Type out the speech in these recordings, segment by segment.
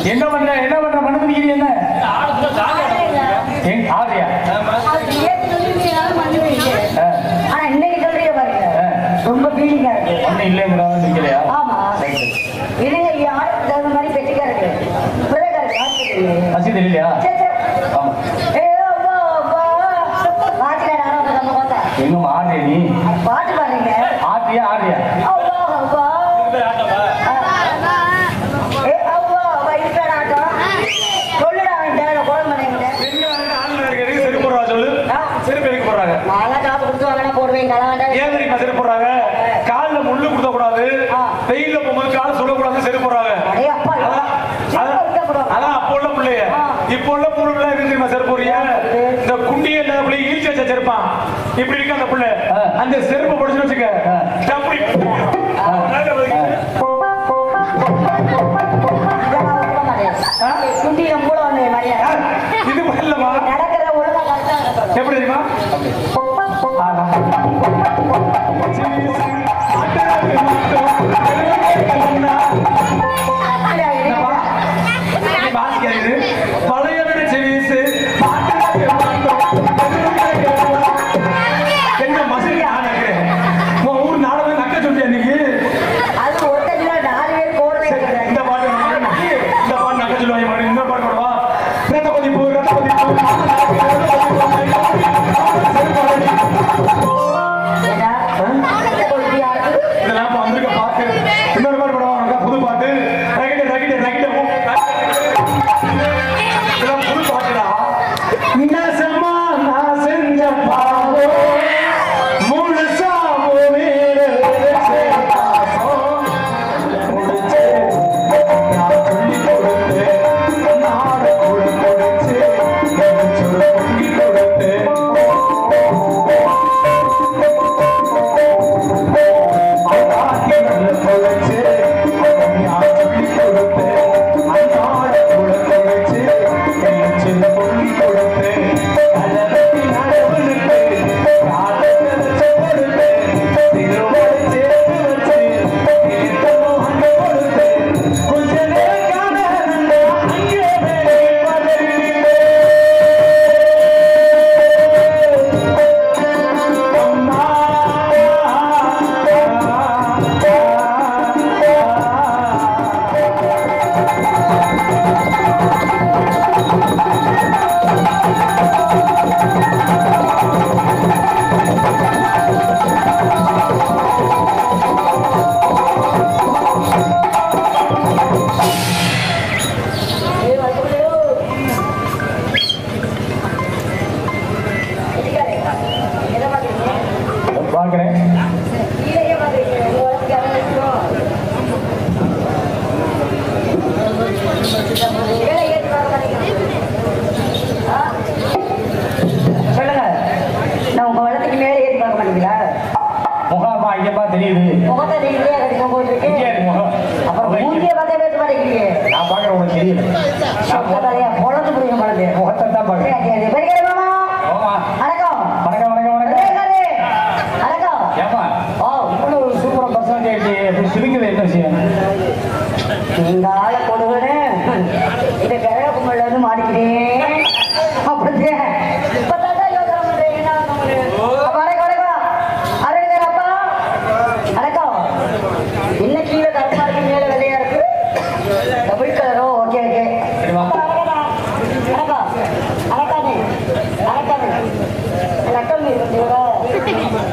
என்ன பண்ற மனது நிக்கிறீ என்ன ஆதியா இன்னைக்கு சொல்றீங்க பாருங்க ரொம்ப ஃபீலிங்கா இருக்கு ஒன்னும் இல்லைங்கிறா நிக்கலையா ஆமா இல்லைங்க யாருக்கு தகுந்த மாதிரி பெட்டிக்கா இருக்கு பசி தெரியலையா எங்க ஆடியா நீ பாட்டு பாருங்க ஆடியா காலில் முள்ளு கொடுத்த கூடாது வெயில போகும்போது கால் சொல்லக்கூடாது செருப்பு போடுறாங்க அதான் அப்போ உள்ள பிள்ளைய இப்போ உள்ள பிள்ளை இருக்கு செருப்பு போறியா இந்த குண்டியே இல்லாத பிள்ளை ஈர்ச்சி வச்ச செருப்பான் இப்படி இருக்கு அந்த பிள்ளை அந்த செருப்பை படிச்சு வச்சுக்க இது இல்லமா எப்படி தெரியுமா பழையவரு செவிசு என்ன மசில் ஊர் நாடகம் நக்க சொல்லியா இன்னைக்கு இந்த பாட்டு நக்க சொல்லுவாங்க இந்த பாட்டு போடுவா ரத்த பதிப்பு இதெல்லாம் வந்திருக்க பாட்டு இன்னொரு பாட்டு போடுவாங்க புது பாட்டு இதெல்லாம் புது பாட்டுடா நெசமா நான் செஞ்ச பாவோ முழுசா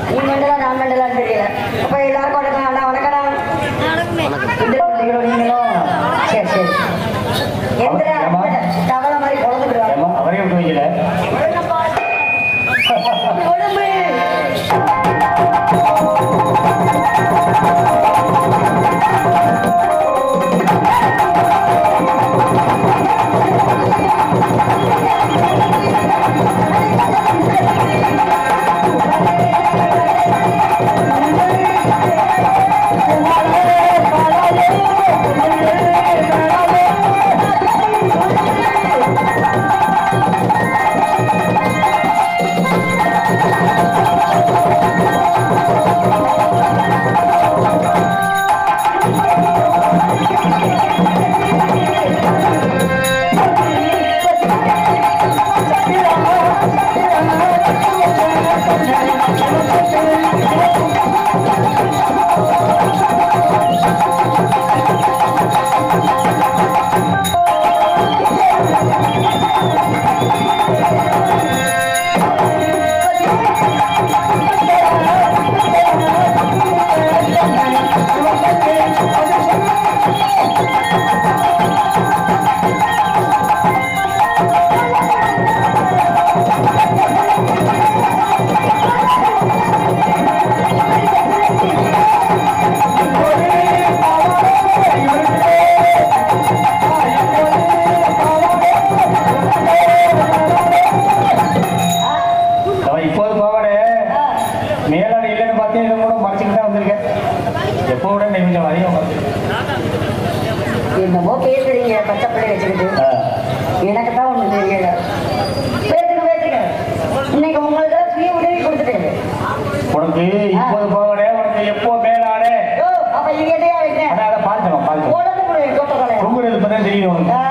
நீ மண்டலா நான் மண்டலான்னு தெரியல அப்ப எல்லாருக்கும் வணக்கம். மறைச்சிட்டு தான் வந்திருக்கேன். எப்போ விட நீ கொஞ்சம் அதிகம் என்னமோ பேசுறீங்க பச்சை பிள்ளை வச்சுக்கிட்டு. எனக்கு தான் ஒண்ணு தெரியல. பேசுங்க. இன்னைக்கு உங்களுக்கு ஃப்ரீ உதவி கொடுத்துட்டேன். உனக்கு இப்போது போகடே, உனக்கு எப்போ மேலாடே. அப்ப இங்க எதையா வைக்கிறேன்? அதான் பார்த்துக்கணும். உடம்பு கொட்டை பொங்குறது இப்பதான் தெரியும் உனக்கு.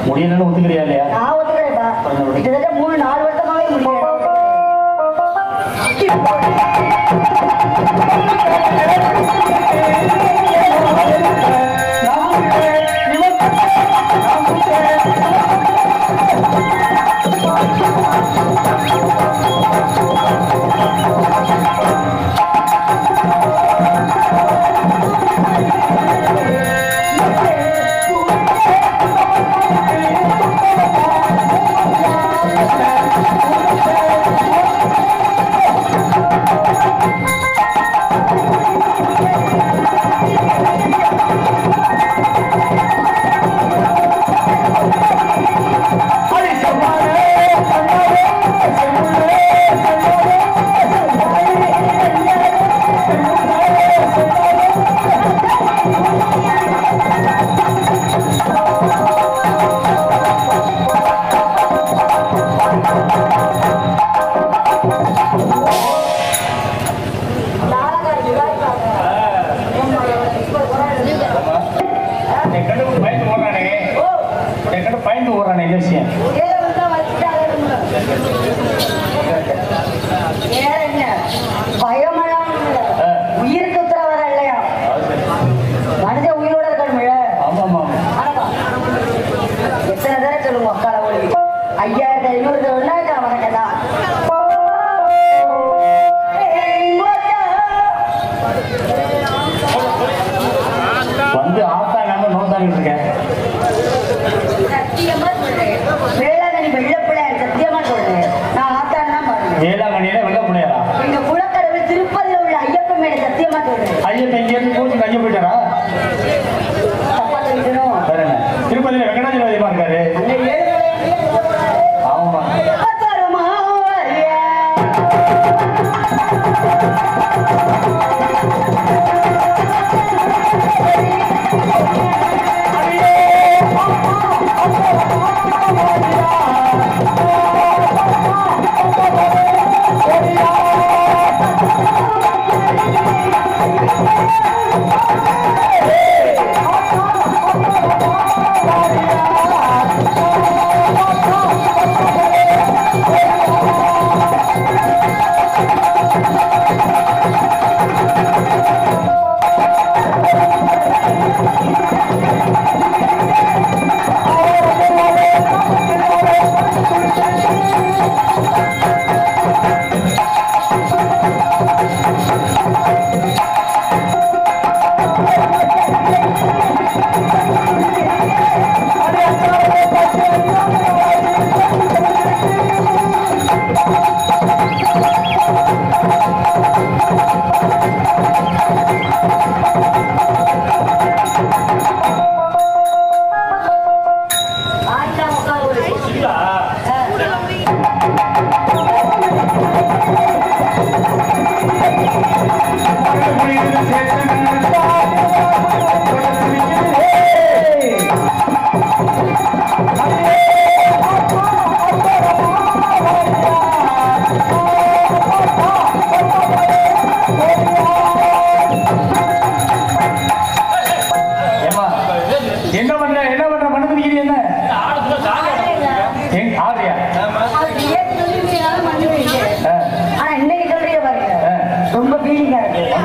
முடியலன்னு ஒத்துக்கிறியா இல்லையா? நான் ஒத்துக்கிறேன்ப்பா. கிட்டத்தட்ட 3-4 வருஷமாவே முடியல. உயிருக்கு உத்தரவாதம் இல்லையா? மனித உயிரோட இருக்கணும்ல. எத்தனை தடவை சொல்லுவோம் அக்கால ஒளி 5500 வணக்கம் தான். வந்து ஆத்தா நம்ம நோந்தாங்க இருக்கேன். சத்தியமா சொல்றேன், வேளாங்கண்ணி வெள்ளப்பிள்ளை சத்தியமா சொல்றேன். நான் ஆத்தான் தான் பாருங்க. வேளாங்கண்ணியில வெள்ளப்பிள்ளையாரா? எங்க குலக்கடவுள் திருப்பதியில் உள்ள ஐயப்பன் மேல சத்தியமா சொல்றேன். ஐயப்பன் இங்க இருந்து கோச்சுக்கு ஐயா போயிட்டாரா? தப்பா சொல்லிக்கணும். வேற என்ன? திருப்பதியில வெங்கடாஜலபதிமா இருக்காரு. ஆமா.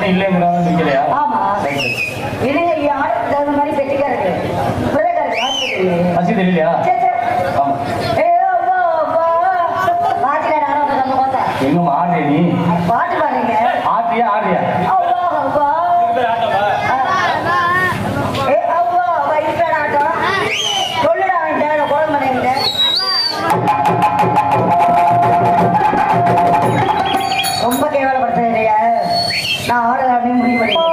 ஒண்ணு இல்லைங்கிறாங்க நிக்கலையா? ஆமா இல்லைங்க யாரு தகுந்த மாதிரி பெட்டிக்காரங்க பசி தெரியலையா? எங்கம்மா ஆடுறியா நீ? பாட்டு பாருங்க. ஆடுறியா ஆடுறியா? ரொம்ப கேவலப்படுத்த இல்லையா? நான் ஆடலாமே முடிவு பண்ணிட்டேன்.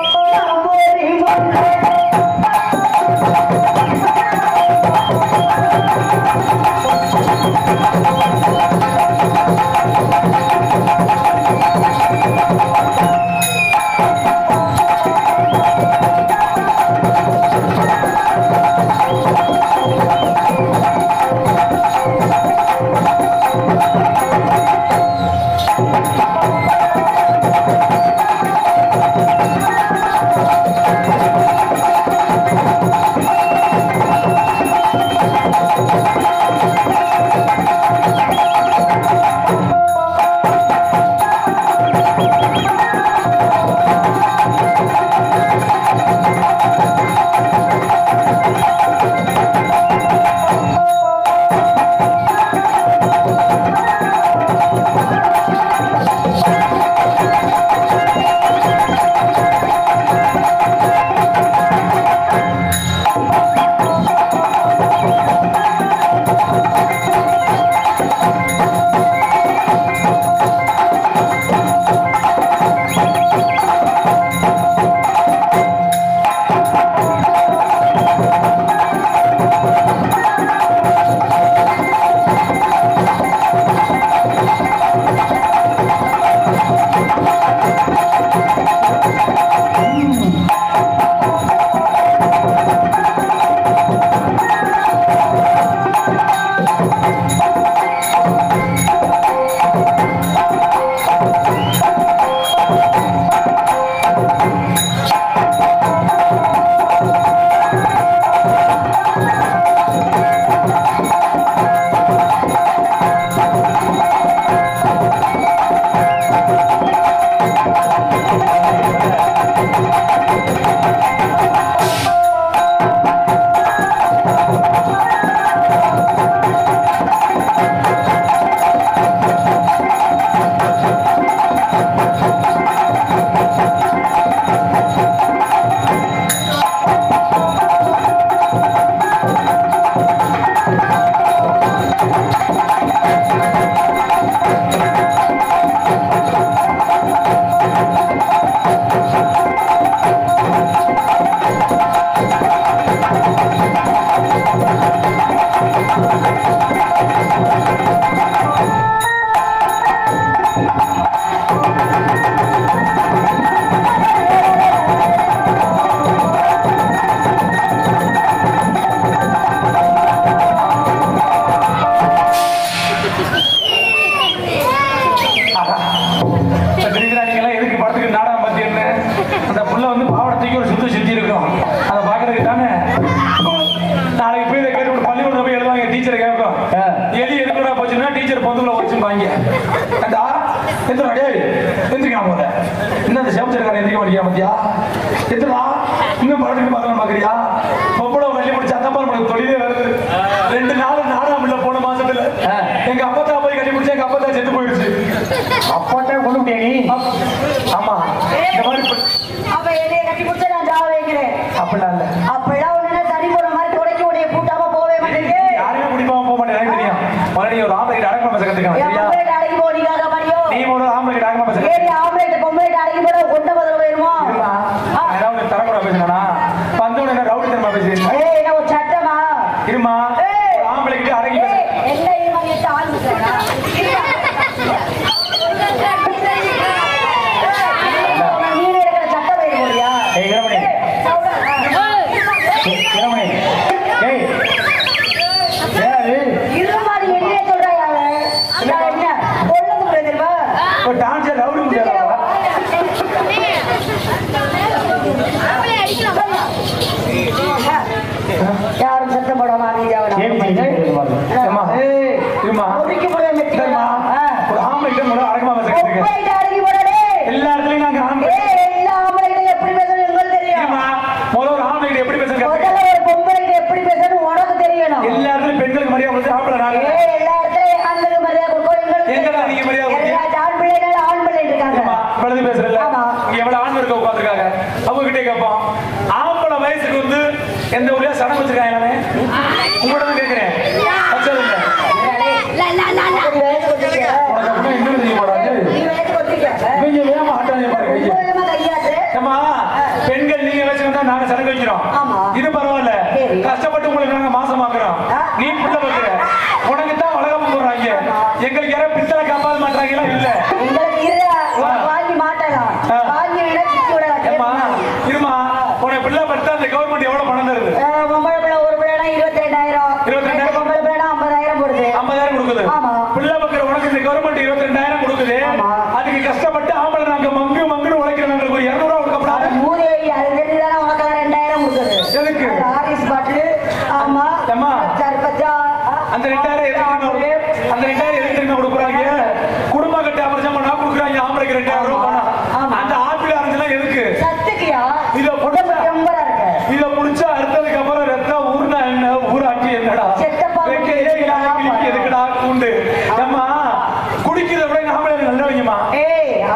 எல்லா இடத்துலயும் நாங்க மட்டும் தான் கேட்கிறேன். வச்சதில்லை. பெண்கள் நீங்க வச்சுக்கிட்டா நாங்க சரக்கு வைக்கிறோம். இது பரவாயில்ல. கஷ்டப்பட்டு உங்களுக்கு நாங்க மாசமாக்குறோம். நீ புள்ள வைக்கிற உனக்கு தான் வளகம் போடுறாங்க. எங்களுக்கு யாரும் பித்தளை காப்பாத மாட்டாங்களா? இல்ல இருமா உனக்கு பிள்ளை படுத்தா அந்த கவர்மெண்ட் எவ்வளவு பணம் தருது? ஒரு பிள்ளை 22,000 50,000 கொடுக்குது. பிள்ளை வைக்கிற உனக்கு இந்த கவர்மெண்ட் 22,000 கொடுக்குது. அதுக்கு கஷ்டப்பட்டு ஆம்பளை நாங்க மங்கு மங்குன்னு உழைக்கிறவங்களுக்கு ஒரு 200 ரூபா கொடுக்கப்படாது. எதுக்கு அந்த 2,000 எதுக்கு கொடுக்குறாங்க? குடும்ப கட்ட அமர்ஜம் பண்ணா கொடுக்குறாங்க. ஆம்பளைக்கு 2,000 ரூபாய் பணம். அந்த ஆப்பிள் ஆரஞ்சுலாம் எதுக்கு? இத முடிச்சா அடுத்ததுக்கு அப்புறம் ரத்தம் ஊர்னா என்ன ஊராட்சி என்னடா எதுக்குடா கூண்டு? அம்மா குடிக்கிறத விட நாமளே நல்லவங்கம்மா.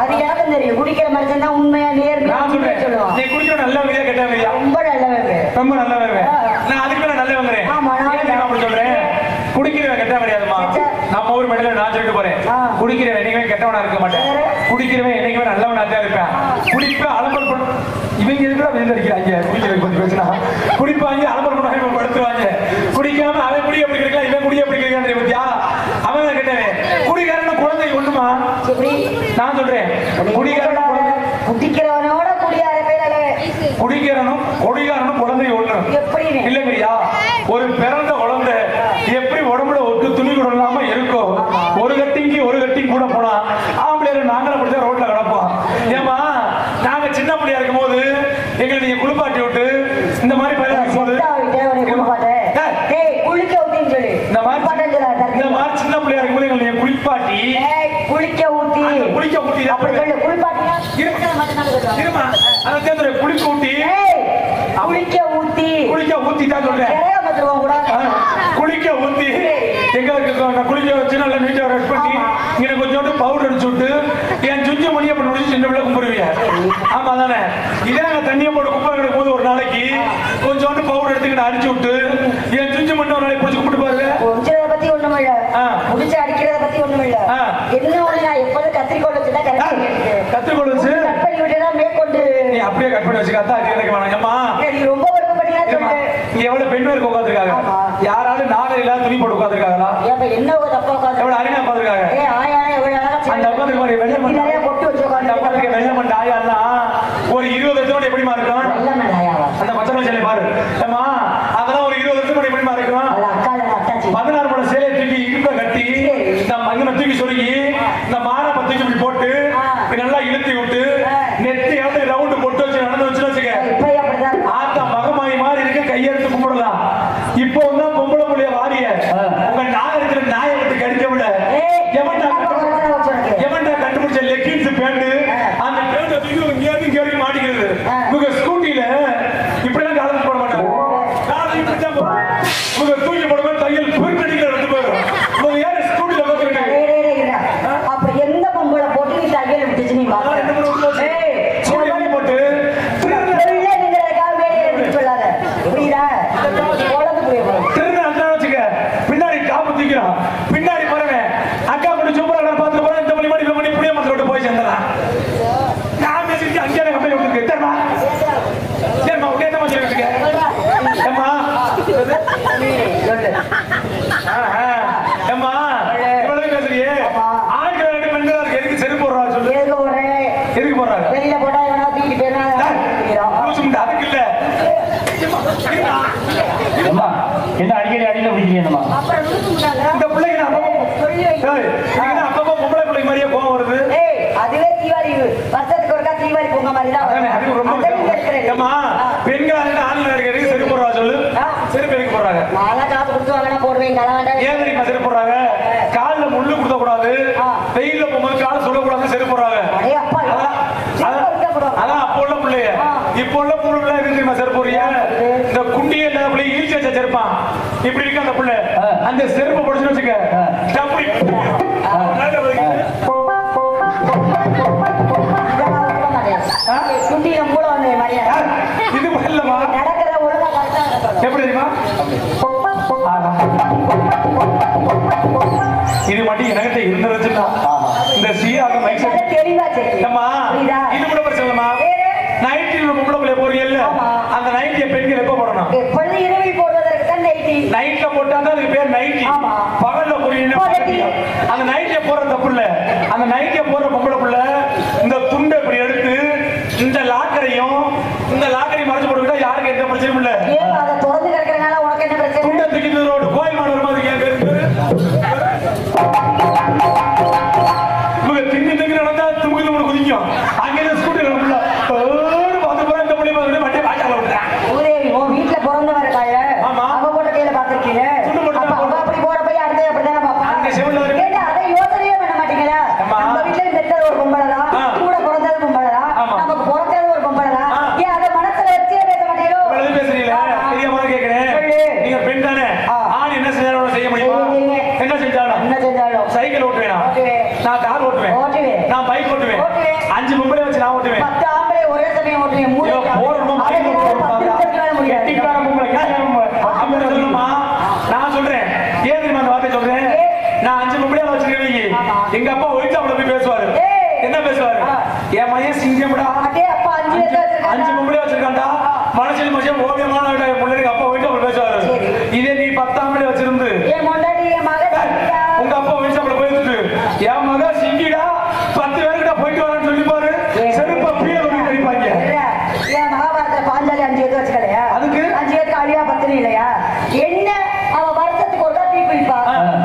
அது எனக்கு தெரியும். குடிக்கிற மாதிரி தான் உண்மையா நேர்மையா சொல்லுவான். நீ குடிக்கிற நல்லவங்க கெட்டவங்க? ரொம்ப நல்லவங்க. ரொம்ப நல்லவங்க. நான் அதுக்கு மேல நல்லவங்க அப்படி சொல்றேன். குடிக்கிறவன் கெட்ட கிடையாதுமா. நம்ம ஊர் மேடையில நான் சொல்லிட்டு போறேன். குடிக்கிறவன் என்னைக்குமே கெட்டவனா இருக்க மாட்டேன். குடிக்கிறவன் என்னைக்குமே நல்லவனா தான் இருப்பேன். குடிப்ப அலம்பல் பண்ண இவங்க இருக்கிற விழுந்தடிக்கிறாங்க. குடிக்கிறவங்க கொஞ்சம் பேசினா குடிப்பாங்க, அலம்பல் பண்ண படுத்துருவாங்க. குடிக்காம அவன் குடி அப்படி இருக்கலாம், இவன் குடி அப்படி இருக்கான் பத்தியா? அவன் கெட்டவன். குடிக்காரன் குழந்தை ஒண்ணுமா? நான் சொல்றேன் குடிக்கிறவனோட குடிக்கிறனும் குடிகாரனும் குழந்தை ஒண்ணு இல்லைங்கய்யா. ஒரு பிறந்த குழந்தை எப்படி உடம்புல ஒட்டு துணி கூட இல்லாம இருக்கும். ஒரு கட்டிங் கூட போனா ஆம்பளை நாங்களும் அப்படிதான் ரோட்ல கிடப்போம். ஏமா நாங்க சின்ன பிள்ளையா இருக்கும் போது எங்களை நீங்க குளிப்பாட்டி விட்டு இந்த மாதிரி இந்த மாதிரி சின்ன பிள்ளையா இருக்கும் போது எங்களை குளிப்பாட்டி குளிக்க ஊட்டி தான் சொல்றேன். குளிக்க ஊத்தி எங்களுக்கு குளிக்க வச்சு நல்லா நீட்டா ரெஸ்ட் பண்ணி இங்க கொஞ்சோண்டு பவுடர் அடிச்சு விட்டு என் சுஞ்சு மணி அப்படி முடிச்சு சின்ன பிள்ளை கும்பிடுவீங்க. ஆமா தானே? இதே நாங்க தண்ணியை போட்டு குப்பை கிடக்கும் போது ஒரு நாளைக்கு கொஞ்சோண்டு பவுடர் எடுத்துக்கிட்டு அடிச்சு விட்டு என் சுஞ்சு மணி ஒரு நாளைக்கு பிடிச்சி கும்பிட்டு பாருங்க. பத்தி ஒண்ணும் இல்ல, முடிச்சு அடிக்கிறத பத்தி ஒண்ணும் இல்ல. என்ன ஒண்ணு எப்போதும் கத்திரிக்கோள் வச்சுதான் கத்திரிக்கோள் வச்சு கட் பண்ணி விட்டுதான் மேற்கொண்டு நீ அப்படியே கட் பண்ணி வச்சுக்காத்தா அது எனக்கு வேணாங்கம்மா. ரொம்ப இங்க எவ்வளவு பெண் பேருக்கு உட்காந்துருக்காங்க? யாராலும் நாகர் இல்லாத துணி போட்டு உட்காந்துருக்காங்களா? என்ன ஒரு தப்பா உட்காந்து எவ்வளவு அருமையா உட்காந்துருக்காங்க. அந்த உட்காந்துருக்கு வெள்ளை மண்ட ஆயான்னா ஒரு 20 வருஷம் எப்படிமா இருக்கும்? அந்த பச்சை சேலை பாரு அதெல்லாம் ஒரு 20 வருஷம் எப்படிமா இருக்கும்? 16 மணி சேலையை தூக்கி இடுப்பை கட்டி இந்த மங்கனை தூக்கி சொருகி இந்த மானப்பை தூக்கி இப்படி போட்டு நல்லா இழுத்தி விட்டு நெத்தி இடத்துக்கு ரவுண்டு போட்டு வச்சு நடந்து வச்சுன்னு வச்சுக்க ஆத்தா மகமாயி மாதிரி இருக்கு. கையெடுத்து கும்பிடலாம். இப்போ தான் பொம்பளை புள்ளிய வாரிய உங்க நாகரிகத்துல நாயை விட்டு கடிக்க விட எவன்டா கண்டுபிடிச்ச லெக்கின்ஸ் பேண்ட் அந்த பேண்ட தூக்கி இங்கேருந்து இங்க வரைக்கும் மாட்டிக்கிறது. உங்க ஸ்கூட்டில இப்படிதான் காலம் போட மாட்டாங்க. காலம் இப்படிதான் உங்க தூக்கி போடும்போது தையல் புரிச்சடிக்கிற எடுத்து போயிடும். உங்க யாரு ஸ்கூட்டில பார்த்துருக்காங்க? அப்ப எந்த பொம்பளை போட்டு நீ தையல் விட்டுச்சு? நீ போட்டு பின்னாடி காப்பு தூக்கிறான். பின்னாடி போறவன் அக்கா கூட சூப்பரா பார்த்துட்டு போறேன். இந்த மணி மணி புளிய மரத்தை விட்டு போய் சேர்ந்துறான். நான் பேசிட்டு அங்கே கம்பெனி விட்டுருக்கு. சரிமா சரிம்மா உடனே என்ன மாதிரி வச்சுக்க ஏம்மா ஏம்மா இவ்வளவு பேசுறியே ஆண்கள் ரெண்டு பெண்களா இருக்கு. எதுக்கு செருப்பு போடுறா சொல்லு? எதுக்கு போடுறாங்க? வெளியில போட்டா அதுக்கு இல்ல என்ன அடிக்கடி அடியில பிடிக்கிறீங்கம்மா? இந்த பிள்ளைங்க அப்பப்போ பொம்பளை பிள்ளை மாதிரியே கோவம் வருது. அதுவே தீபாவளி வருஷத்துக்கு ஒருக்கா தீபாவளி பொங்க மாதிரி தான். பெண்கள் ஆண்கள் இருக்கிறது செருப்பு போடுறா சொல்லு. செருப்பு எதுக்கு போடுறாங்க? நாளா காசு கொடுத்து வாங்கினா போடுவேன். ஏன் தெரியுமா செருப்பு போடுறாங்க? காலில் முள்ளு கொடுக்க கூடாது. வெயில போகும்போது கால சொல்லக்கூடாது. செருப்பு போடுறாங்க. அதான் அப்போ உள்ள பிள்ளைய. இப்போ உள்ள பிள்ளை இருக்கு செருப்பு போடுறியா? இந்த குண்டிய பிள்ளை ஈழ்ச்சி வச்ச செருப்பான் இப்படி இருக்கு அந்த பிள்ளை. அந்த செருப்பு போடுச்சுன்னு வச்சுக்க இது இல்லமா எப்படி தெரியுமா? இது மட்டும் என்கிட்ட இருந்துருச்சுன்னா இந்த சீராக மைக் செட் தெளிவா செய்யுமா இது கூட பிரச்சனைமா நைட்டில் பொம்பளை போறீங்கல்ல அந்த நைட்டிய பெண்கள் எப்ப போடணும் எப்பொழுது இரவில் போடுவதற்கு தான் நைட்டி நைட்ல போட்டாதான் அதுக்கு பேர் நைட்டி பகல்ல போறீங்க அந்த நைட்டிய போடுற தப்பு இல்ல அந்த நைட்டிய போடுற பொம்பளைக்குள்ள இந்த துண்டை இப்படி எடுத்து இந்த லாக்கரையும் இந்த லாக்கரையும் மறைச்சு போட்டுக்கிட்டா யாருக்கு எந்த பிரச்சனையும் இல்ல அதை திறந்து கிடக்கிறனால உனக்கு என்ன பிரச்சனை துண்டை தூக்கி ரோடு கோயில் மாடு வரும்போது என் பேரு இவங்க திங்கு திங்கு நடந்தா துமுக்கு துமுக்கு குதிக்கும் அங்கே ஸ்கூட்டர் பார்த்து போற இந்த முடியும் வண்டியை பாய்ச்சால விட்டுறேன் வீட்டுல பிறந்தவர காய அவ போட்ட கையில பாத்துருக்கீங்க அப்படி போற போய் அடுத்த அப்படிதானே பாப்பாங்க அதை யோசனையே பண்ண மாட்டீங்களா நம்ம வீட்டுல பெற்றது ஒரு பொம்பளைதான் கூட பிறந்தது பொம்பளைதான் நமக்கு பிறக்கிறது ஒரு பொம்பளைதான் ஏன் அதை மனசுல வச்சே பேச மாட்டீங்களோ பேசுறீங்களா தெரியாம கேட்கிறேன் நீங்க பெண் தானே ஆண் என்ன செஞ்சாலும் செய்ய முடியுமா என்ன செஞ்சாலும் சைக்கிள் ஓட்டுவேன் நான் கார் ஓட்டுவேன் நான் பைக் ஓட்டுவேன் 5 பொம்பளை வச்சு நான் ஓட்டுவேன் 10 ஆம்பளை ஒரே சமயம் ஓட்டுவேன் நான் சொல்றேன் ஏன் தெரியுமா அந்த வார்த்தை சொல்றேன் நான் 5 பொம்பளையா வச்சிருக்கேன் எங்க அப்பா ஒயிட் சாப்பிட போய் பேசுவாரு என்ன பேசுவாரு என் மையன் சிங்கம்டா 5 பொம்பளையா வச்சிருக்காண்டா மனசில் மனுஷன் ஓவியமான பிள்ளைங்க அப்பா ஒயிட் சாப்பிட பேசுவாரு இதே நீ 10 ஆம்பளை வச்சிருந்து உங்க அப்பா ஒயிட் சாப்பிட போயிட்டு என் மக சிங்கிடா 10 பேருக்கிட்ட போயிட்டு வரேன்னு சொல்லி பாரு செருப்பா பீழ ஒண்ணு கடிப்பாங்க ஏன் மகாபாரத பாஞ்சாலி 5 எடுத்து வச்சுக்கலையா அதுக்கு 5 எடுத்து அழியா பத்தினி இல்லையா என்ன அவ வருஷத்துக்கு ஒரு தீ குளிப்பா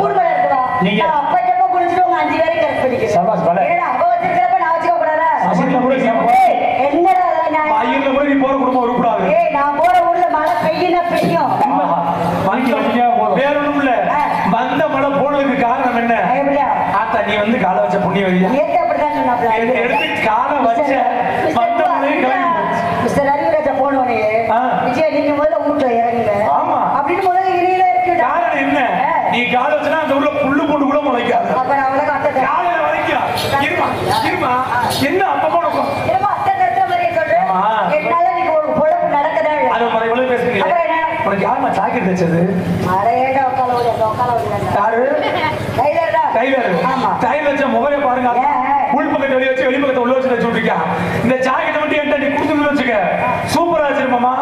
ஊர்வல இருக்குவா நீங்க அப்பட்டப்ப குளிச்சுட்டு உங்க 5 பேரையும் கரெக்ட் பண்ணிக்கிறேன் ஏன்னா அவ வச்சிருக்கிறப்ப நான் வச்சுக்க கூடாதா என்னடா நான் ஐயர்ல கூட நீ போற குடும்பம் உருப்படாது நான் போற ஊர்ல மழை பெய்யும் வேற ஒண்ணும் இல்ல வந்த மழை போனதுக்கு காரணம் என்ன ஆத்தா நீ வந்து காலை வச்ச புண்ணியவதியா எடுத்து காலை வச்ச வந்த மழையும் மிஸ்டர் அறிவுராஜா போனவனே விஜய் நீங்க முதல்ல வீட்டுல இறங்குங்க ஆமா அப்படின்னு முதல்ல இடையில இருக்கு காரணம் என்ன நீ காலை வச்சனா அந்த உள்ள புல்லு போட்டு கூட முளைக்காது அப்ப நான் அவளை காட்ட காலையில வரைக்கும் இருமா என்ன அப்ப போனோம் அத்தை கத்துற மாதிரியே சொல்றேன் என்னால நீங்க ஒரு பொழப்பு நடக்கதா அது மாதிரி எவ்வளவு பேசுறீங்க உனக்கு யாருமா சாக்கெட் தைச்சது டைலர் வச்ச முகவே பாருங்க உள் பக்கத்தை வெளிய வச்சு வெளி பக்கத்தை உள்ள வச்சு வச்சு விட்டுருக்கா இந்த ஜாக்கெட்டை மட்டும் என்கிட்ட நீ கொடுத்துன்னு வச்சுக்க சூப்பரா வச்சிருமாமா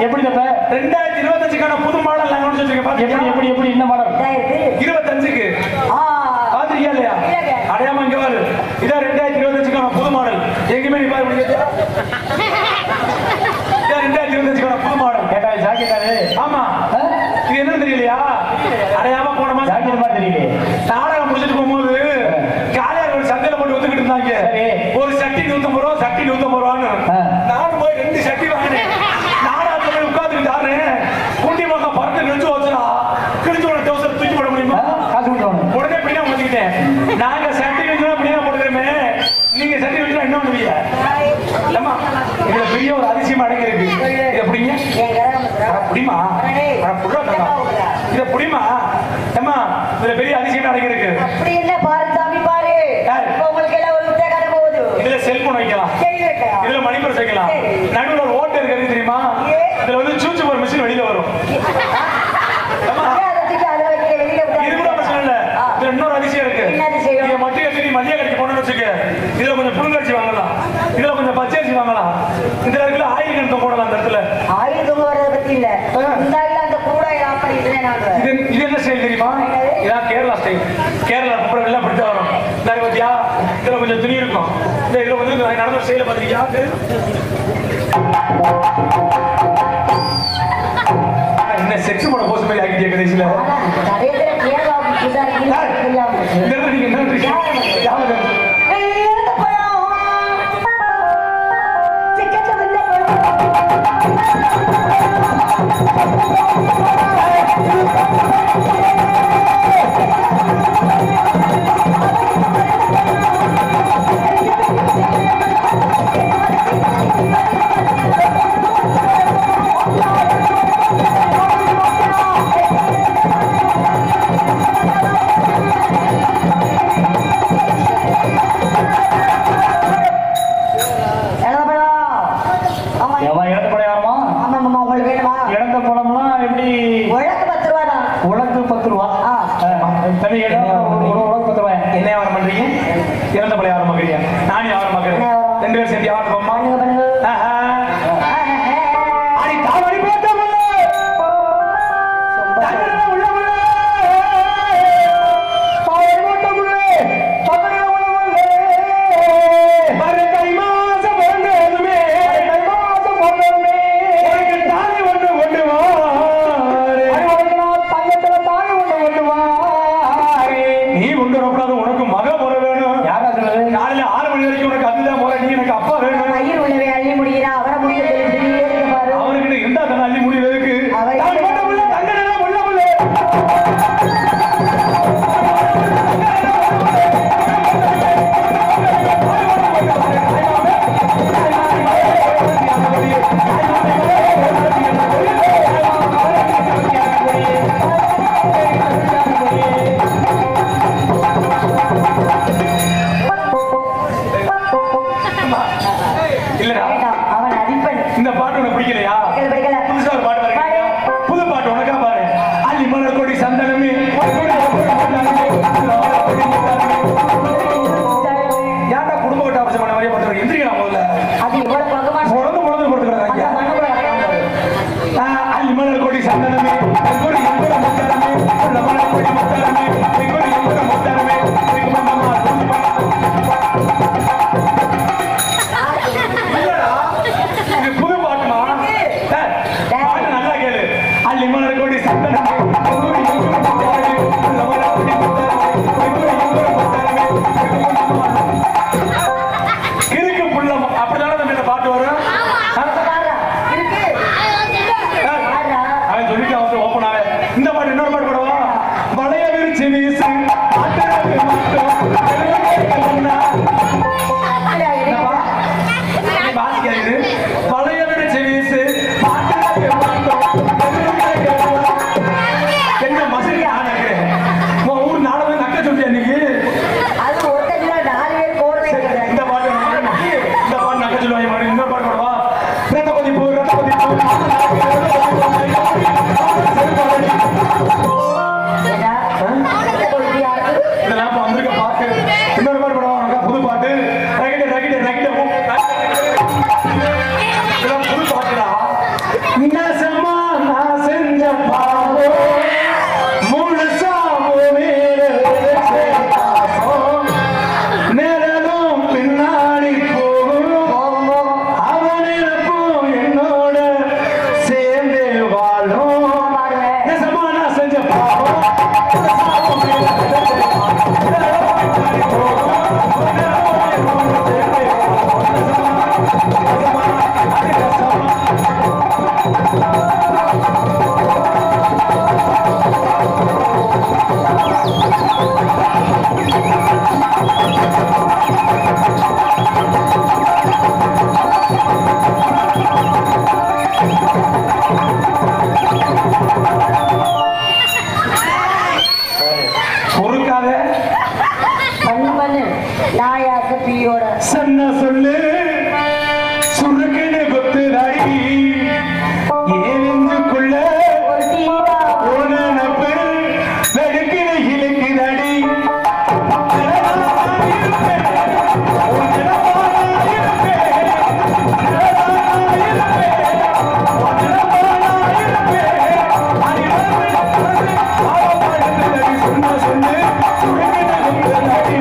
எப்படி தப்ப 2025க்கான புது மாடல் நாங்க வச்சிருக்கேன் எப்படி என்ன மாடல் 25க்கு பாத்திரியா இல்லையா அடையாம இங்க பாரு இதான் 2025க்கான புது மாடல் எங்கேயுமே நீ பாரு 2025க்கான புது மாடல் கேட்டா ஜாக்கெட்டாரு ஆமா இது என்ன தெரியலையா அடையாம போனமா ஜாக்கெட் மாதிரி தெரியல நாடகம் முடிச்சிட்டு போகும்போது காலையார் ஒரு சட்டையில போட்டு வந்துகிட்டு இருந்தாங்க ஒரு சட்டி 150 ரூபா சட்டி 150 ரூபான்னு நான் போய் 2 சட்டி வாங்கினேன் நாடகத்துல போய் உட்கார்ந்துட்டு ஆடுறேன் குண்டி மகா பறந்து நெஞ்சு வச்சுனா கிழிஞ்சோட டவுசர் தூக்கி போட முடியுமா காசு கொடுக்கணும் உடனே பின்னா வந்துக்கிட்டேன் நாங்க சட்டி வச்சுனா பின்னா போட்டுக்கிறோமே நீங்க சட்டி வச்சுனா என்ன பண்ணுவீங்க இல்லம்மா இதுல பெரிய ஒரு அதிசயம் அடங்கி இருக்கு இதை பிடிங்க புடிமா இதை புடிமா அம்மா இதுல பெரிய அதிசயம் அடங்கி இருக்கு அப்படி என்ன பாரு சாமி பாரு உங்களுக்கு எல்லாம் ஒரு முட்டை கடை போகுது இதுல செல்போன் வைக்கலாம் இதுல மணிப்பர்ஸ் வைக்கலாம் நடுவுல ஒரு ஓட்டை இருக்கு தெரியுமா இதுல வந்து சூச்சு ஒரு மிஷின் வெளியில வரும் இது கூட பிரச்சனை இல்ல இதுல இன்னொரு அதிசயம் இருக்கு இதை மட்டும் எடுத்து நீ மதிய கடைக்கு போனோம்னு வச்சுக்க இதுல கொஞ்சம் புழுங்கரிசி வாங்கலாம் இதுல கொஞ்சம் பச்சரிசி வாங்கலாம் இதுல இருக்குல்ல ஆயில் கணத்தை போடலாம் அந்த இடத்துல ஆயில் தூங்க வர்றத பத்தி இல்ல இந்த அந்த கூடாய் ஆப்படி இது என்ன ஸ்டைல் தெரியுமா இதான் கேரளா ஸ்டைல் கேரளா அப்புறம் எல்லாம் பிடிச்சா வரும் பத்தியா இதுல கொஞ்சம் துணி இருக்கும் இதுல வந்து நடந்த ஸ்டைல பாத்திருக்கியா என்ன செக்ஸ் பண்ண போஸ் மாதிரி ஆகிட்டே கடைசியில நீங்க என்ன உங்களுக்கு வேணுமா இழந்த பழம்லாம் எப்படி சந்தனமே ஏன்டா குடும்ப கட்ட அவசியம் பண்ண மாதிரியே பண்றீங்க எந்திரிக்கலாம் முதல்ல அது எவ்வளவு பகவான் முழந்து போட்டுக்கிறாங்க அல்மணல் கொடி சந்தனமே கொடி எம்புற முத்தரமே லமணல் கொடி முத்தரமே கொடி எம்புற முத்தரமே புது பாட்டுமா பாட்டு நல்லா கேளு அல்மணல் கொடி சந்தனமே கொடி எம்புற முத்தரமே லமணல் கொடி முத்தரமே கொடி எம்புற முத்தரமே இருக்கு புள்ளம் அப்படிதானே நம்ம இந்த பாட்டு வரும் சொல்லிட்டு அவன் ஓப்பன் ஆக இந்த பாட்டு இன்னொரு பாட்டு போடுவா வளைய விரிச்சு வீசு வாசிக்காது வளைய விரிச்சு வீசு என்ன மசூரி ஆனக்கிறேன் ஊர் நாடகம் நக்க சொல்லி அன்னைக்கு இந்த பாட்டு நக்க சொல்லுவாங்க இன்னொரு பாட்டு போடுவா ரத்த பதிப்பு இதெல்லாம் வந்திருக்க பாட்டு இன்னொரு பாட்டு போடுவாங்க புது பாட்டு இதெல்லாம் புது பாட்டுடா நசமா நான் செஞ்ச பாவோ முழுசாவோ நேரலும் பின்னாடி போகும் அவனிருப்பும் என்னோட சேர்ந்து வாழும் நசமா நான் செஞ்ச பாவோ சன்ன சொல்லு சுருக்கனு கொத்துதாடி ஏனெஞ்சுக்குள்ள உனப்பு வெடுக்கின இழுக்குதாடி சொன்ன சொல்லு சுருக்கனு கொத்துதாடி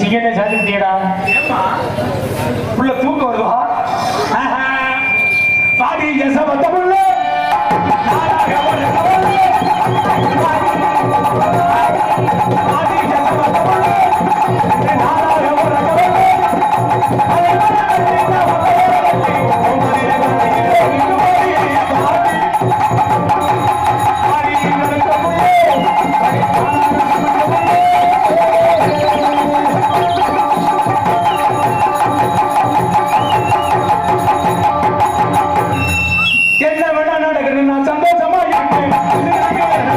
சிங்கத்தை சாதிட்டியடா உள்ள தூக்கம் வருவா பாடி எசமத்த புள்ள என்ன வேணா நடக்குது நான் சந்தோஷமா இருக்கேன்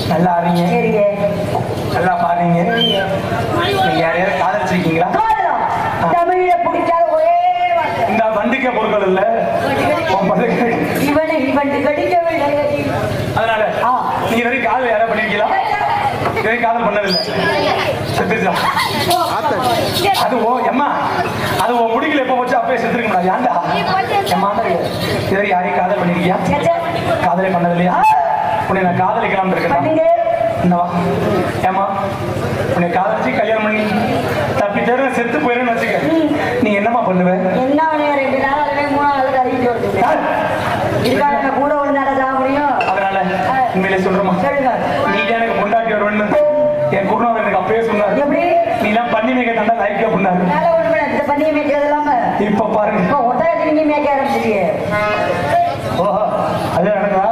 நல்லா ஆறீங்க, நல்லா பாருங்க. யாரையாவது காதலிச்சிருக்கீங்களா? தமிழ்ல பிடிக்காத ஒரே இந்த வண்டிக்க பொருட்கள் இல்ல, இவனை கடிக்கவில்லை. அதனால நீங்க நிறைய காதல் யாராவது பண்ணிருக்கீங்களா? காதல் பண்ணதில்லை. செத்துச்சா? அது ஓ எம்மா, அது ஓ முடிக்கல எப்போ போச்சு அப்பயே செத்துருக்கா? ஏன்டா எம்மா சரி யாரையும் காதல் பண்ணிருக்கியா? காதலே பண்ணதில்லையா? உன்னை நான் காதலிக்கலாம் இருக்கேன். என்னவா ஏமா உன்னை காதலிச்சு கல்யாணம் பண்ணி தப்பி தர செத்து போயிடுன்னு வச்சுக்க, நீ என்னமா பண்ணுவ? என்ன 2 நாள் 3 நாள் கழிச்சு வருது கூட ஒரு நாள் சாக முடியும். அதனால உண்மையிலே சொல்றமா, நீ எனக்கு கொண்டாட்டி வருவேன்னு என் குருநாதர் எனக்கு அப்பயே சொன்னார். எப்படி நீ எல்லாம் பண்ணி மேய்க்க தண்டா லைஃப்ல பண்ணாரு. பண்ணி மேய்க்கிறது இல்லாம இப்ப பாருங்க, இப்ப ஒட்டகத்தை நீங்க மேய்க்க ஆரம்பிச்சிருக்கீங்க. ஓஹோ அது நடக்கா?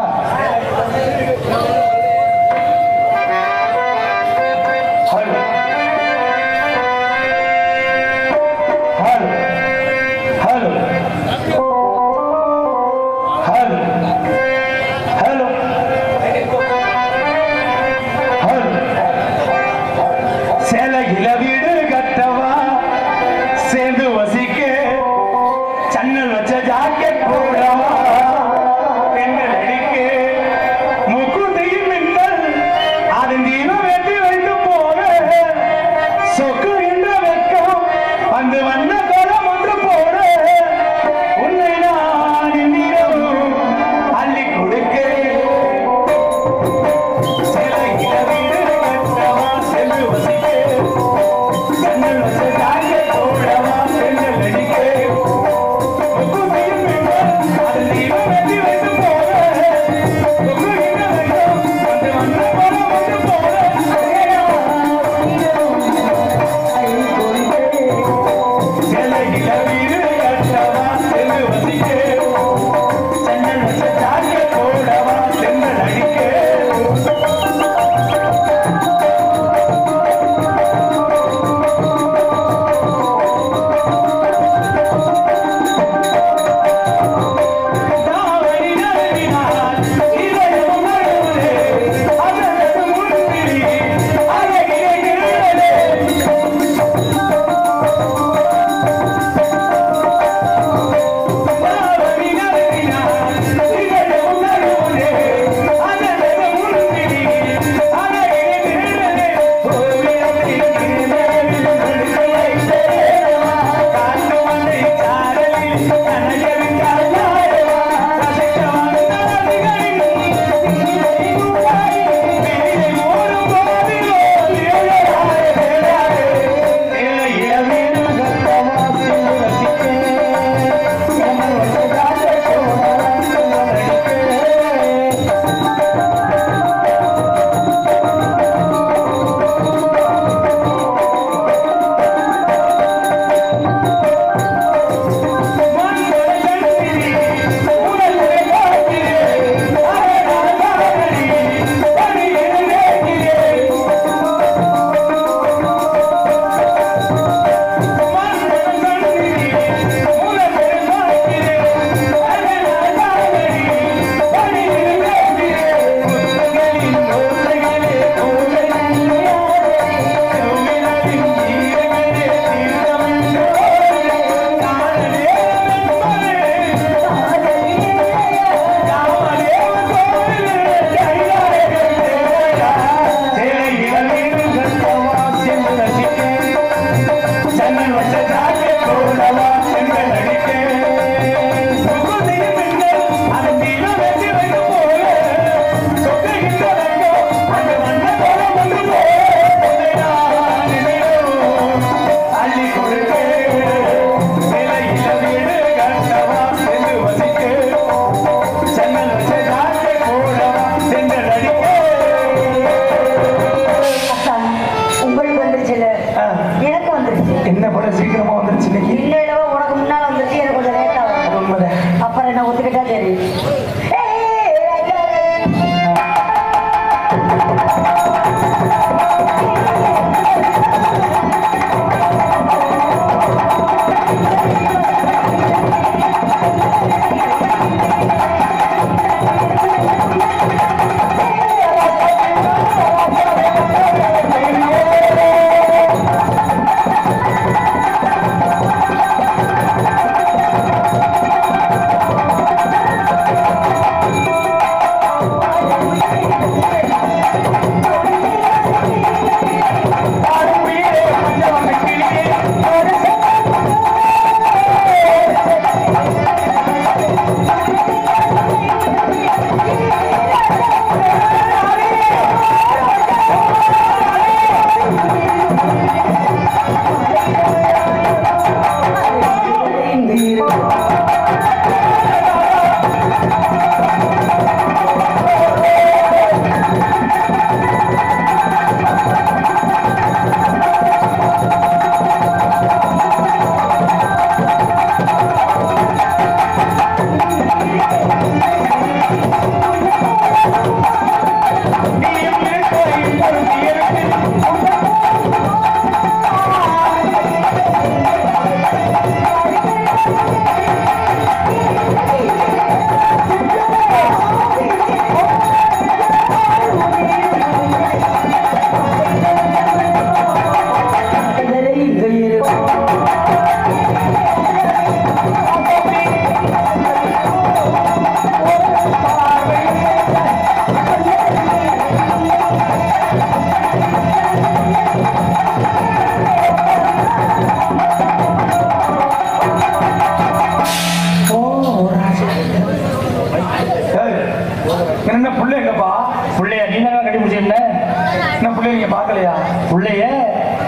என்ன பிள்ளை நீங்க பாக்கலையா? பிள்ளைய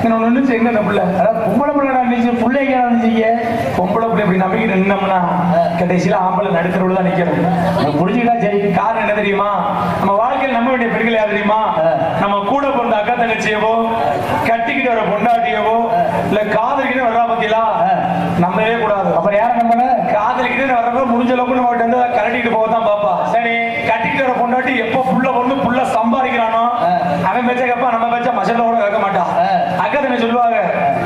ஒண்ணு எங்க பிள்ளை பொம்பளை பிள்ளை நடந்துச்சு, பிள்ளைங்க நடந்துச்சு. பொம்பளை பிள்ளை இப்படி நம்பிக்கிட்டு நின்னோம்னா கடைசியில ஆம்பளை நடுத்தரவுல தான் நிக்கணும். புரிஞ்சுக்கிட்டா சரி. காரணம் என்ன தெரியுமா? நம்ம வாழ்க்கையில் நம்ப வேண்டிய பெண்கள் யார் தெரியுமா? நம்ம கூட பிறந்த அக்கா தங்கச்சியவோ, கட்டிக்கிட்டு வர பொண்டாட்டியவோ, இல்ல காதலிக்கிட்டு வர்றா பத்தியா நம்பவே கூடாது. அப்புறம் யார நம்பன? காதலிக்கிட்டு வர்றப்ப முடிஞ்ச அளவுக்கு நம்ம வந்து கரட்டிட்டு போகத்தான் பாப்பா. சரி, கட்டிக்கிட்டு வர பொண்டாட்டி எப்போ புள்ள பொண்ணு புள்ள சம்பாதிக்கிறானோ அவன் பேச்ச கேப்பா, நம்ம பேச்ச மசல்ல கூட கேட்க மாட்டான். அக்கா தங்க சொல்லுவாங்க,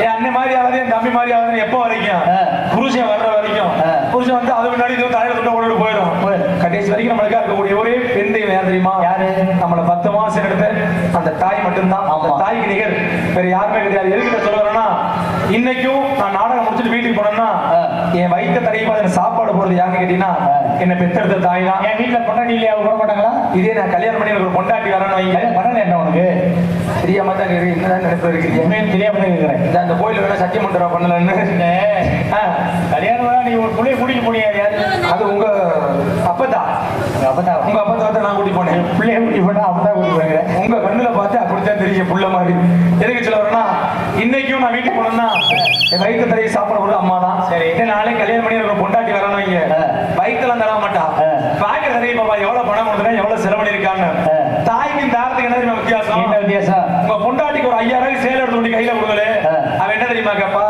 என் அண்ணன் மாதிரி ஆகுது, என் தம்பி மாதிரி ஆகுதுன்னு எப்போ வரைக்கும்? புருஷன் வர்ற வரைக்கும். புருஷன் வந்து அது முன்னாடி இது தலையில துட்ட போட்டு போயிடும். கடைசி வரைக்கும் நம்மளுக்கா இருக்கக்கூடிய ஒரே பெண் தெய்வம் யார் தெரியுமா? யாரு? நம்மள 10 மாசம் எடுத்து அந்த தாய் மட்டும்தான். அந்த தாய்க்கு நிகர் வேற யாருமே கிடையாது. எதுக்கிட்ட சொல்ல வரேன்னா, இன்னைக்கும் நான் நாடகம் முடிச்சுட்டு வீட்டுக்கு போனேன்னா என் வயிற்ற தடையுமா சாப்பாடு போறது யாருன்னு கேட்டீங்கன்னா என்ன பெத்தெடுத்த தாய் தான். என் வீட்டுல பொண்டாட்டி இல்லையா? போட மாட்டாங்களா? இதே நான் கல்யாணம் பண்ணி எனக்கு ஒரு பொண்டாட்டி வரணும் வைங்க. பண்ணல என்ன உனக்கு தெரியாம தான் என்னதான் நினைப்பு இருக்கிறீங்க? தெரியாம தான் இருக்கிறேன். அந்த கோயில வேணா சத்தியம் பண்றா பண்ணலன்னு கல்யாணம் நீ ஒரு பிள்ளைய கூட்டிட்டு போனியா? அது உங்க அப்பதான் உங்க அப்பதான் நான் கூட்டி போனேன். பிள்ளைய கூட்டி போனா அப்பதான் கூட்டி போறேன். உங்க கண்ணுல பார்த்து அப்படித்தான் தெரியும் புள்ள மாதிரி. எதுக்கு சொல்ல வரேன்னா, இன்னைக்கும் நான் வீட்டுக்கு போனேன்னா என் வயிற்று தரையை சாப்பிட போது அம்மா தான். சரி, நாளே கல்யாணம் பண்ணி ஒரு பொண்டாட்டி வரணும் வைங்க, வயிற்றுலாம் தர மாட்டா. பாக்கிற தரையை பாப்பா எவ்வளவு பணம் கொடுத்துட்டேன், எவ்வளவு செலவு இருக்கான்னு. தாய்க்கும் தாரத்துக்கு என்ன தெரியுமா வித்தியாசம்? என்ன வித்தியாசம்? உங்க பொண்டாட்டிக்கு ஒரு 5000 சேலை எடுத்து கொண்டு கையில கொடுக்கல, அவன் என்ன தெரியுமா கேப்பா?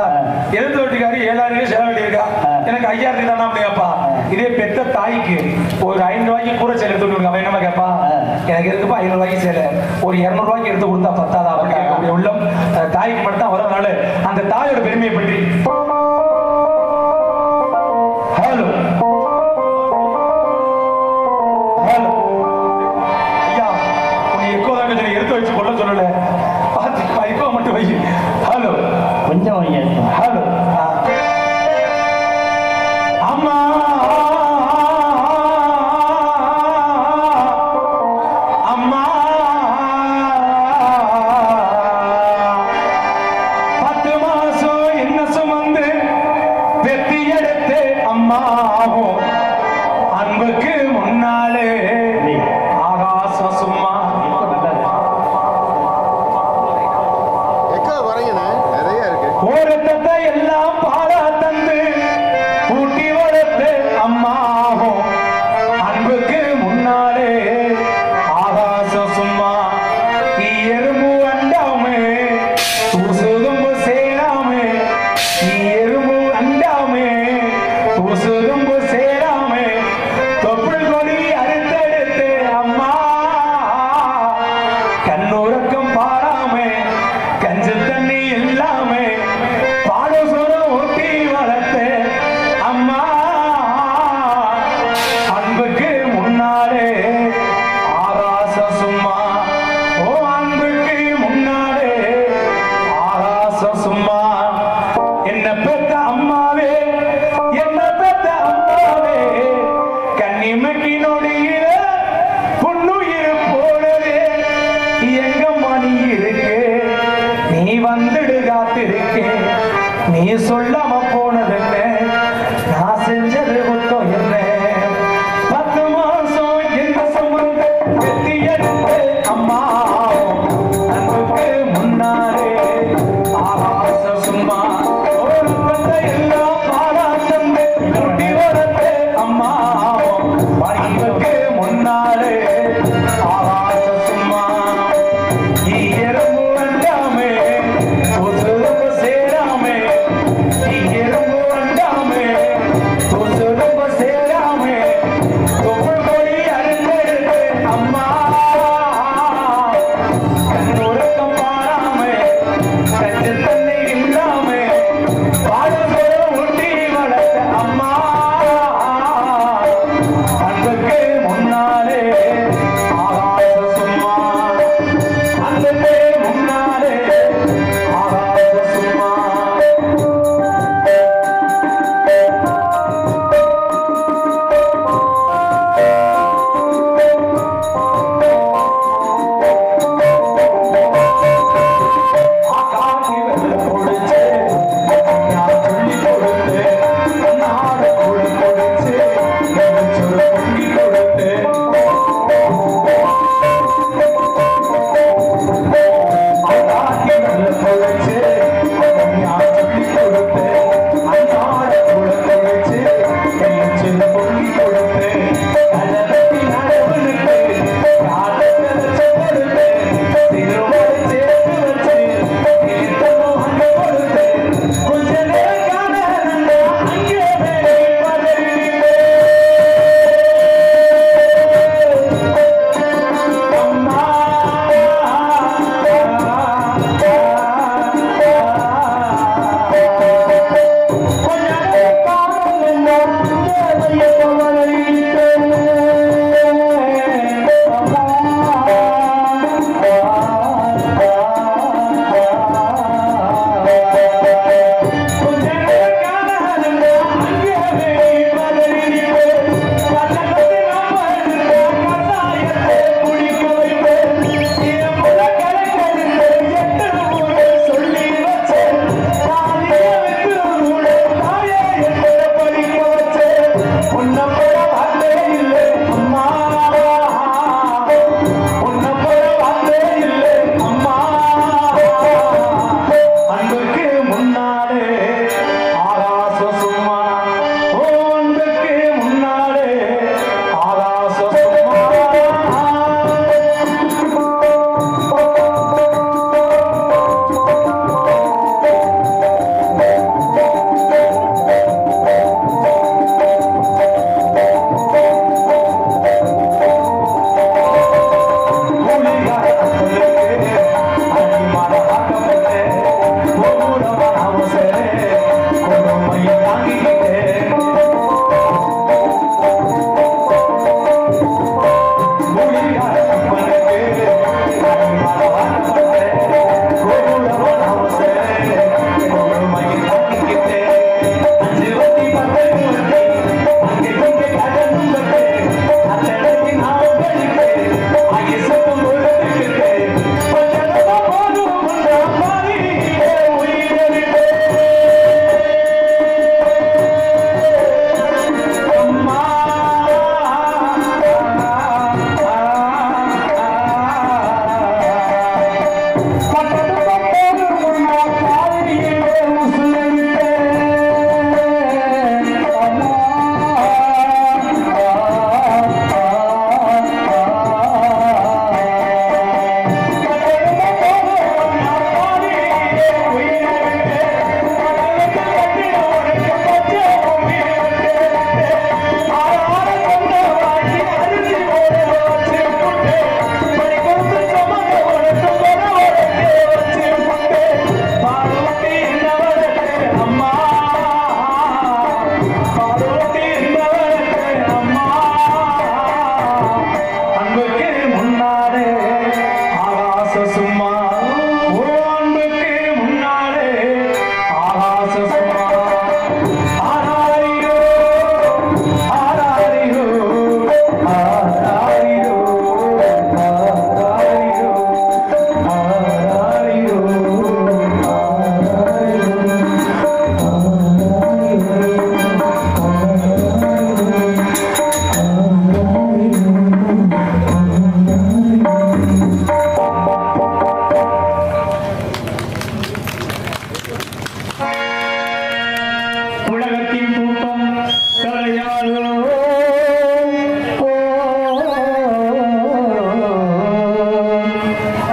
எழுத்து வட்டிக்காரி 7000 சேலை வெட்டி இருக்கா, எனக்கு 5000 தானா அப்படி கேப்பா. இதே பெத்த தாய்க்கு ஒரு 500 ரூபாய்க்கு கூட சேலை எடுத்து கொடுங்க, அவன் என்ன கேப்பா? எனக்கு இருக்குப்பா 500 ரூபாய்க்கு சேலை, ஒரு 200 ரூபாய்க்கு எடுத்து கொடுத்தா பத்தாதா அப்படி கேட்கக்கூடிய உள்ளம் தாய்க்கு மட்டும் தான் வரனால அந்த தாயோட பெருமையை பற்றி. ஹலோ ஹலோ ஐயா, உன்னை எக்கோ தான் கொஞ்சம் எடுத்து வச்சு கொள்ள சொல்லல, பார்த்து எக்கோ மட்டும் வை. ஹலோ கொஞ்சம் வைங்க. ஹலோ அம்மா அம்மா 10 மாசம் என்ன சுமந்து வெத்தி எடுத்து அம்மாவும் அன்புக்கு முன்னாலே ஆகாசம் சும்மா. ஓரத்தை எல்லாம் பாலா தந்து கூட்டி வளர்த்து அம்மாவும் அன்புக்கு முன்னாலே ஆகாசம் சும்மா. எறும்பு அண்டாமே தூசுதும்பு சேராமே, எறும்பு அண்டாமே தூசுதும்பு சேராமே, தொப்புள் கொடி அறுத்தெடுத்து அம்மா கண்ணுறக்கம் பாராமே, கஞ்சு தண்ணி எல்லாமே பாடு சொரு ஊட்டி வளர்த்து அம்மா அன்புக்கு முன்னாலே ஆகாசம் சும்மா. ஓ அன்புக்கு முன்னாலே ஆகாசம் சும்மா. என்ன பெத்த அம்மாவே, என்ன பெத்த அம்மாவே, கண்ணிமைக்கு நொடியில புண்ணுயிர் போனதே எங்கம்மா நீ இருக்கு, நீ வந்துடு காத்திருக்கே, நீ சொல்லாம போனதென்ன, நான் செஞ்சது குத்தம் என்ன. 10 மாசம் என்ன சுமந்து வெத்தி எடுத்து அம்மா அன்புக்கு முன்னாலே ஆகாசம் சும்மா. ஒரு பந்தை எல்லாம் பாலா தந்து குட்டி வளர்த்து அம்மா அன்புக்கு முன்னாலே ஆகாசம் சும்மா. எறும்பு வந்தாமே சேராமே, எறும்பு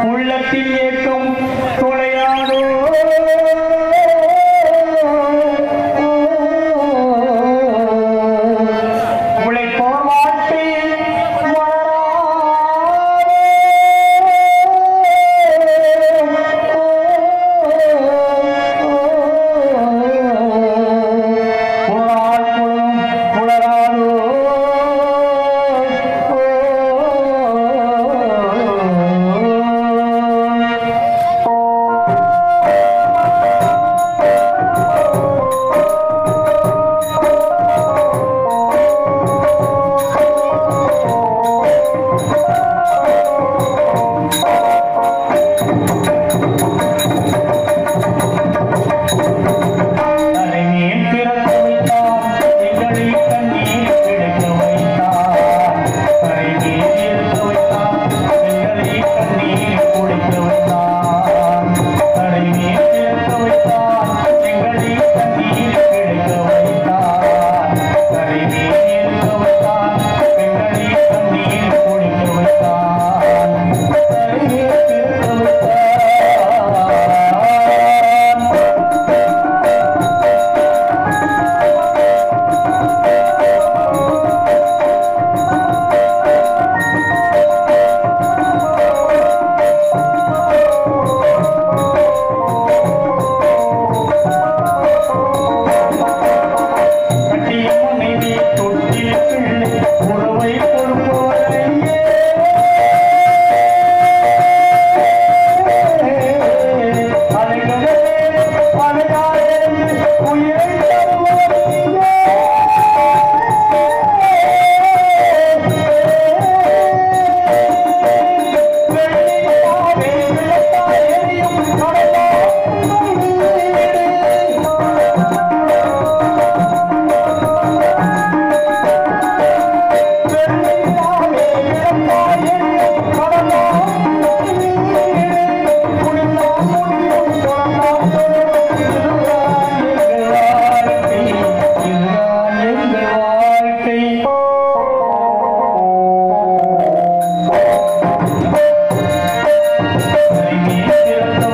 உள்ளத்தில் ஏற்றும் துணையானோ உழைப்போர் வாழ்க்கை Thank you.